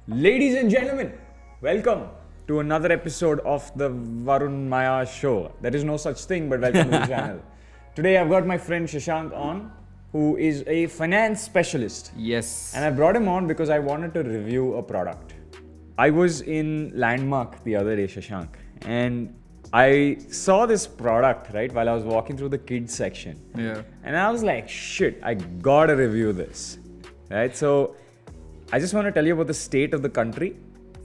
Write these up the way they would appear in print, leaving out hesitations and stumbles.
Ladies and gentlemen, welcome to another episode of the Varun Mayya show. There is no such thing, but welcome to the channel. Today I've got my friend Shashank on, who is a finance specialist. Yes. And I brought him on because I wanted to review a product. I was in Landmark the other day, Shashank, and I saw this product, right, while I was walking through the kids section. Yeah. And I was like, shit, I gotta review this, right? So I just want to tell you about the state of the country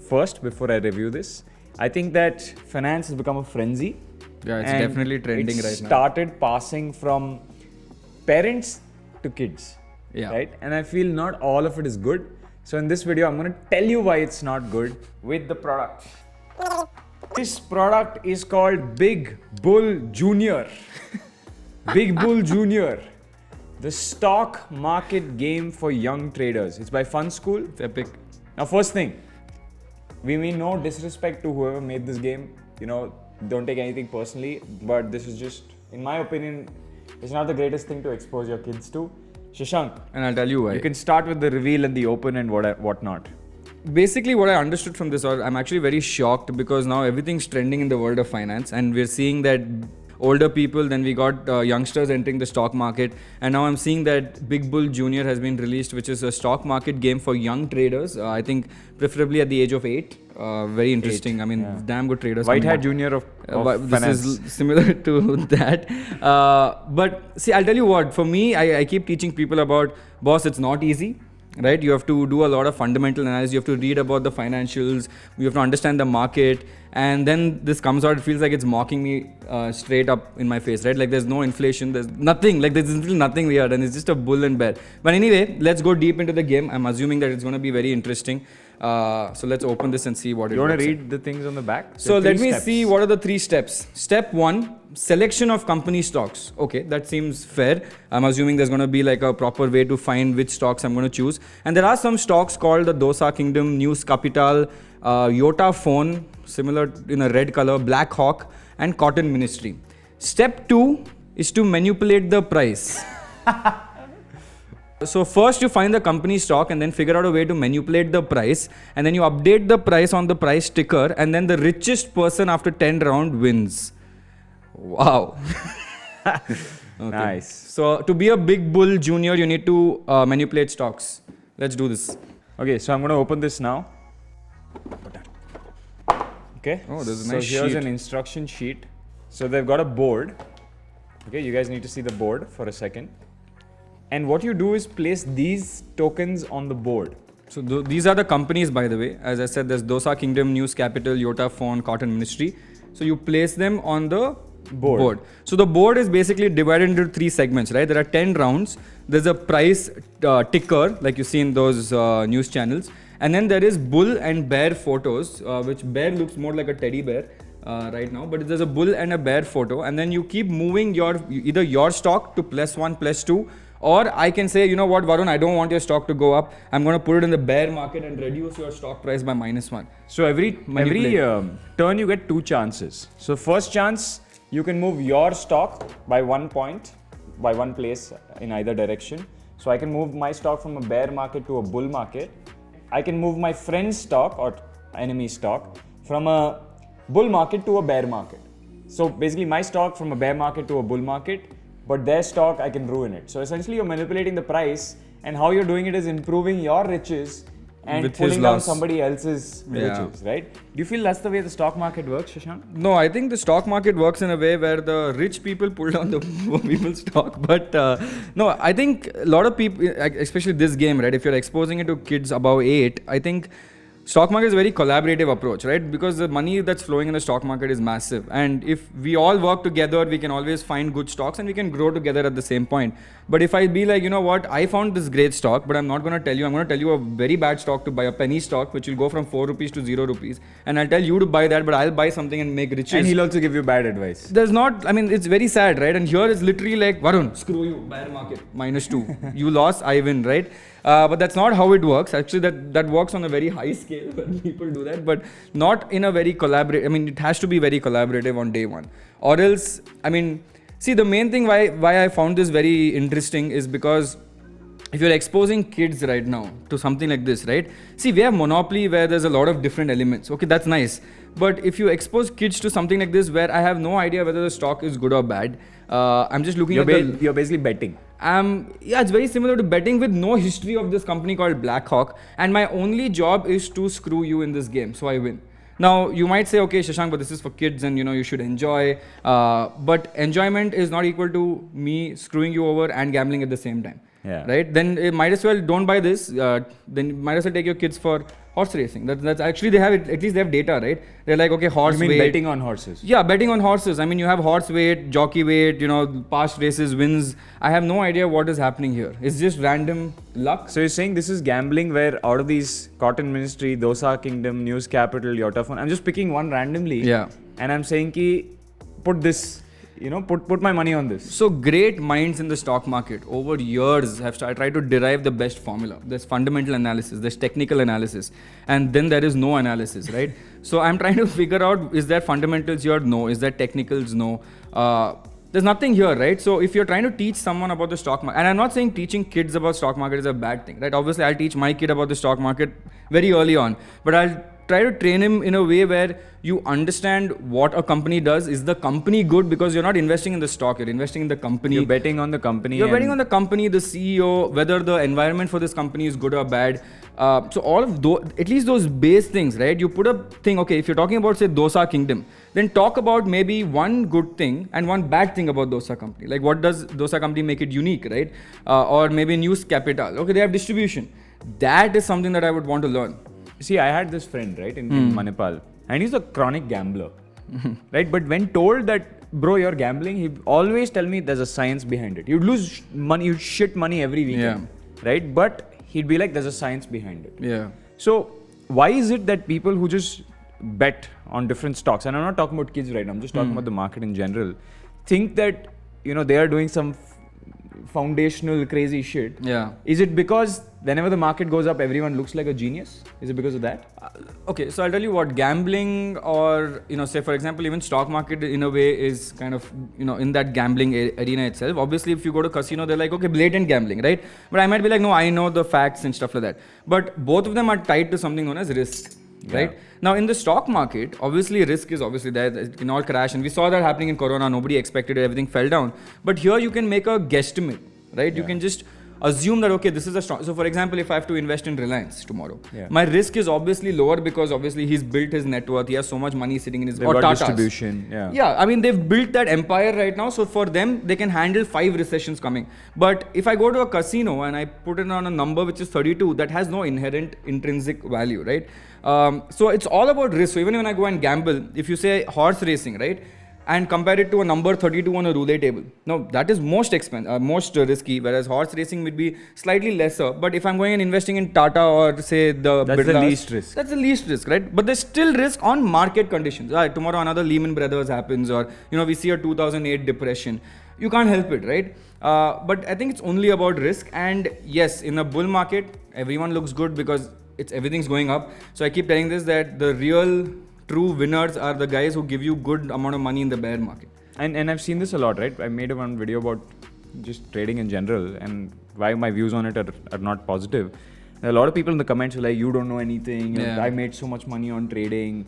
first before I review this. I think that finance has become a frenzy. Yeah, it's and definitely trending it right now. started passing from parents to kids, Yeah. right? And I feel not all of it is good. So in this video, I'm going to tell you why it's not good with the product. This product is called Big Bull Junior. Big Bull Junior. The stock market game for young traders. It's by Fun School. It's epic. Now, first thing, we mean no disrespect to whoever made this game. You know, don't take anything personally, but this is just, in my opinion, it's not the greatest thing to expose your kids to. Shashank, And I'll tell you why. you can start with the reveal and the open and whatnot. Basically, what I understood from this, or I'm actually very shocked because now everything's trending in the world of finance, and we're seeing that older people, then we got youngsters entering the stock market, and now I'm seeing that Big Bull Junior has been released, which is a stock market game for young traders. I think preferably at the age of 8. Very interesting. I mean, yeah. damn good traders. White coming Hat up. Junior of This finance. is similar to that. But see, I'll tell you what, for me, I keep teaching people about, boss, it's not easy, right? You have to do a lot of fundamental analysis. You have to read about the financials. You have to understand the market. And then this comes out, it feels like it's mocking me straight up in my face, right? Like there's no inflation, there's nothing, like there's literally nothing weird, and it's just a bull and bear. But anyway, let's go deep into the game. I'm assuming that it's going to be very interesting. So let's open this and see what it is. You want to read the things on the back? So There are let three me steps. see what are the 3 steps. Step 1, selection of company stocks. Okay, that seems fair. I'm assuming there's going to be like a proper way to find which stocks I'm going to choose. And there are some stocks called the Dosa Kingdom, News Capital, Yota Phone, similar in a red color, Black Hawk, and Cotton Ministry. Step 2 is to manipulate the price. So first you find the company stock and then figure out a way to manipulate the price, and then you update the price on the price ticker, and then the richest person after 10 round wins. Wow. Okay. Nice. So to be a big bull junior, you need to manipulate stocks. Let's do this. Okay, so I'm going to open this now. Okay. Oh, there's a so nice here's sheet. an instruction sheet. So they've got a board. Okay, you guys need to see the board for a second. And what you do is place these tokens on the board. So these are the companies, by the way. As I said, there's Dosa Kingdom, News Capital, Yota Phone, Cotton Ministry. So you place them on the board. So the board is basically divided into 3 segments, right? There are 10 rounds. There's a price ticker, like you see in those news channels. And then there is bull and bear photos, which bear looks more like a teddy bear right now. But there's a bull and a bear photo. And then you keep moving either your stock to +1, +2. Or I can say, you know what, Varun, I don't want your stock to go up. I'm going to put it in the bear market and reduce your stock price by -1. So every turn you get 2 chances. So first chance, you can move your stock by 1 point, by 1 place in either direction. So I can move my stock from a bear market to a bull market. I can move my friend's stock or enemy stock from a bull market to a bear market. So basically my stock from a bear market to a bull market, but their stock, I can ruin it. So essentially you're manipulating the price, and how you're doing it is improving your riches and With his pulling down loss. somebody else's Yeah. riches, right? Do you feel that's the way the stock market works, Shashank? No, I think the stock market works in a way where the rich people pull down the poor people's stock. But no, I think a lot of people, especially this game, right? If you're exposing it to kids above 8, I think stock market is a very collaborative approach, right? Because the money that's flowing in the stock market is massive. And if we all work together, we can always find good stocks and we can grow together at the same point. But if I be like, you know what, I found this great stock, but I'm not going to tell you, I'm going to tell you a very bad stock to buy, a penny stock, which will go from 4 rupees to 0 rupees. And I'll tell you to buy that, but I'll buy something and make riches. And he'll also give you bad advice. There's not, I mean, it's very sad, right? And here it's literally like, Varun, screw you, bear market, -2. You lost, I win, right? But that's not how it works. Actually, that works on a very high scale when people do that, but not in a very collaborative. I mean, it has to be very collaborative on day one, or else, I mean, see, the main thing why I found this very interesting is because if you're exposing kids right now to something like this, right? See, we have Monopoly where there's a lot of different elements. Okay, that's nice. But if you expose kids to something like this where I have no idea whether the stock is good or bad, I'm just looking You're basically betting. Yeah, it's very similar to betting with no history of this company called Blackhawk. And my only job is to screw you in this game, so I win. Now, you might say, okay, Shashank, but this is for kids and, you should enjoy. But enjoyment is not equal to me screwing you over and gambling at the same time. Yeah. Right? Then might as well don't buy this. Then might as well take your kids for horse racing. That's actually, they have it, at least they have data, right? They're like, okay, horse You mean weight. betting on horses? Yeah, betting on horses. I mean, you have horse weight, jockey weight, past races, wins. I have no idea what is happening here. It's just random luck. So you're saying this is gambling where out of these Cotton Ministry, Dosa Kingdom, News Capital, Yotaphone, I'm just picking one randomly. Yeah. And I'm saying ki put this, put my money on this. So great minds in the stock market over years have tried to derive the best formula. There's fundamental analysis, there's technical analysis, and then there is no analysis, right? So I'm trying to figure out, is there fundamentals here? No. Is there technicals? No. There's nothing here, right? So if you're trying to teach someone about the stock market, and I'm not saying teaching kids about stock market is a bad thing, right? Obviously, I'll teach my kid about the stock market very early on, but I'll try to train him in a way where you understand what a company does. Is the company good? Because you're not investing in the stock, you're investing in the company. You're betting on the company. You're betting on the company, the CEO, whether the environment for this company is good or bad. So all of those, at least those base things, right? You put a thing, okay, if you're talking about, say, Dosa Kingdom, then talk about maybe one good thing and one bad thing about Dosa Company. Like, what does Dosa Company make it unique, right? Or maybe News Capital. Okay, they have distribution. That is something that I would want to learn. See, I had this friend, right, in Manipal, and he's a chronic gambler, right? But when told that, bro, you're gambling, he'd always tell me there's a science behind it. You'd lose money, you'd shit money every weekend, right? But he'd be like, there's a science behind it. Yeah. So why is it that people who just bet on different stocks, and I'm not talking about kids right now, I'm just talking about the market in general, think that, they are doing some foundational crazy shit? Yeah. Is it because whenever the market goes up, everyone looks like a genius? Is it because of that? Okay, so I'll tell you what, gambling or, say for example, even stock market in a way is kind of, in that gambling arena itself. Obviously, if you go to casino, they're like, okay, blatant gambling, right? But I might be like, no, I know the facts and stuff like that. But both of them are tied to something known as risk, right? Now, in the stock market, obviously risk is obviously there. It can all crash. And we saw that happening in Corona. Nobody expected it. Everything fell down. But here you can make a guesstimate, right? You can just assume that, okay, this is a strong... So, for example, if I have to invest in Reliance tomorrow, my risk is obviously lower because obviously he's built his net worth. He has so much money sitting in his... They've got distribution. Yeah, I mean, they've built that empire right now. So, for them, they can handle 5 recessions coming. But if I go to a casino and I put it on a number which is 32, that has no inherent intrinsic value, right? So, it's all about risk. So, even when I go and gamble, if you say horse racing, right? And compare it to a number 32 on a roulette table. Now, that is most most risky, whereas horse racing would be slightly lesser. But if I'm going and investing in Tata or say the That's the least risk. That's the least risk, right? But there's still risk on market conditions. Tomorrow another Lehman Brothers happens, or we see a 2008 depression. You can't help it, right? But I think it's only about risk. And yes, in a bull market, everyone looks good because everything's going up. So I keep telling this, that the real true winners are the guys who give you good amount of money in the bear market. And I've seen this a lot, right? I made one video about just trading in general and why my views on it are not positive. There are a lot of people in the comments who are like, you don't know anything. I made so much money on trading.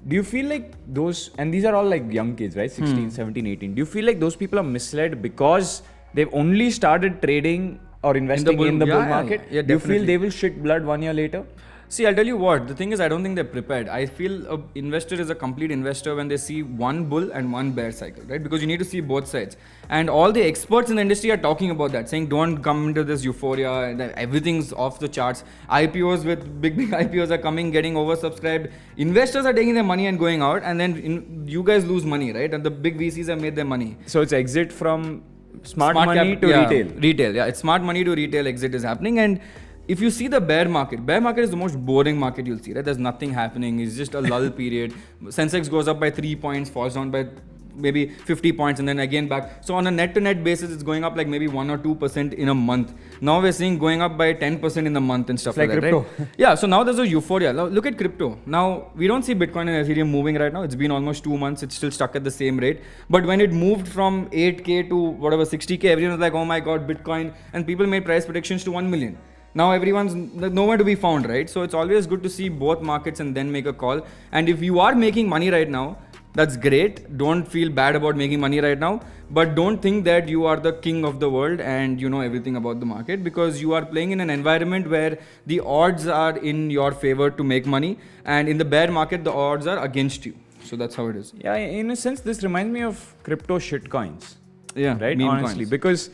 Do you feel like those, and these are all like young kids, right? 16, 17, 18. Do you feel like those people are misled because they've only started trading or investing in the bull market? Yeah, do you feel they will shit blood 1 year later? See, I'll tell you what, the thing is, I don't think they're prepared. I feel an investor is a complete investor when they see one bull and one bear cycle, right? Because you need to see both sides. And all the experts in the industry are talking about that, saying don't come into this euphoria, that everything's off the charts. IPOs with big IPOs are coming, getting oversubscribed. Investors are taking their money and going out, and then you guys lose money, right? And the big VCs have made their money. So it's exit from smart money to retail. Retail, yeah. It's smart money to retail exit is happening. And if you see the bear market is the most boring market you'll see, right? There's nothing happening. It's just a lull period. Sensex goes up by 3 points, falls down by maybe 50 points and then again back. So on a net to net basis, it's going up like maybe 1 or 2% in a month. Now we're seeing going up by 10% in the month and stuff It's like that, crypto. right? Yeah, so now there's a euphoria. Now look at crypto. Now we don't see Bitcoin and Ethereum moving right now. It's been almost 2 months. It's still stuck at the same rate. But when it moved from 8K to whatever 60K, everyone was like, oh my God, Bitcoin. And people made price predictions to 1 million. Now everyone's nowhere to be found, right? So it's always good to see both markets and then make a call. And if you are making money right now, that's great. Don't feel bad about making money right now, but don't think that you are the king of the world and you know everything about the market, because you are playing in an environment where the odds are in your favor to make money, and in the bear market, the odds are against you. So that's how it is. Yeah, in a sense, this reminds me of crypto shitcoins. Yeah, Right? meme Honestly, coins. because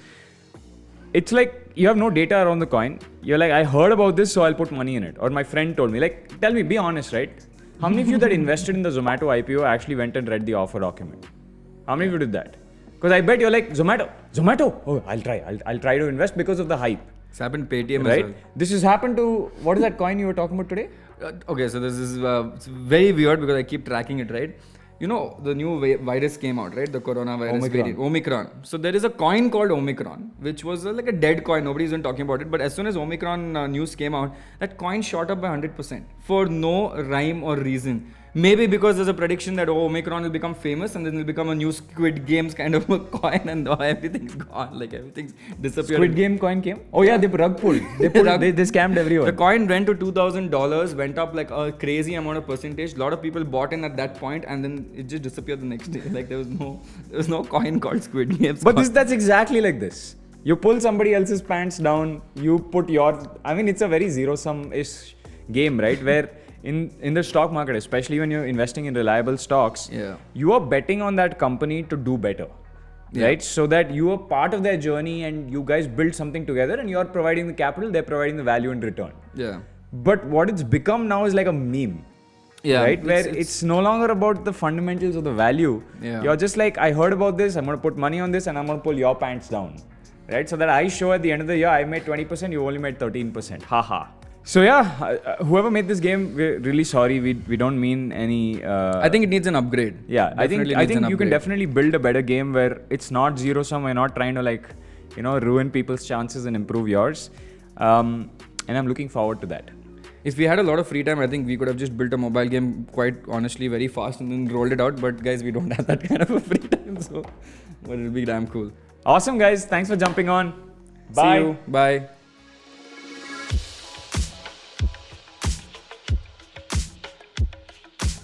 it's like you have no data around the coin. You're like, I heard about this, so I'll put money in it. Or my friend told me. Like, tell me, be honest, right? How many of you that invested in the Zomato IPO actually went and read the offer document? How many of you did that? Because I bet you're like, Zomato. Oh, I'll try to invest because of the hype. It's happened Paytm Right? as well. This has happened to, what is that coin you were talking about today? Okay, so this is it's very weird because I keep tracking it, right? You know, the new virus came out, right? The coronavirus variant, Omicron. So there is a coin called Omicron, which was like a dead coin. Nobody's been talking about it. But as soon as Omicron news came out, that coin shot up by 100% for no rhyme or reason. Maybe because there's a prediction that Omicron will become famous and then it'll become a new Squid Games kind of a coin, and everything's gone, like everything's disappeared. Squid Game coin came? Oh yeah, they rug pulled. They scammed everyone. The coin went to $2,000, went up like a crazy amount of percentage. A lot of people bought in at that point, and then it just disappeared the next day. Like there was no coin called Squid Games. But that's exactly like this. You pull somebody else's pants down, you put it's a very zero-sum-ish game, right? Where in the stock market, especially when you're investing in reliable stocks, you are betting on that company to do better. Right? So that you are part of their journey and you guys build something together, and you're providing the capital, they're providing the value in return. Yeah. But what it's become now is like a meme. Yeah. Right? Where it's no longer about the fundamentals of the value. Yeah. You're just like, I heard about this, I'm going to put money on this, and I'm going to pull your pants down. Right? So that I show at the end of the year, I made 20%, you only made 13%. Haha. So yeah, whoever made this game, we're really sorry. We don't mean any. I think it needs an upgrade. Yeah, I think you can definitely build a better game where it's not zero sum. We're not trying to ruin people's chances and improve yours. And I'm looking forward to that. If we had a lot of free time, I think we could have just built a mobile game quite honestly very fast and then rolled it out. But guys, we don't have that kind of a free time, so but it'll be damn cool. Awesome, guys. Thanks for jumping on. Bye. See you. Bye.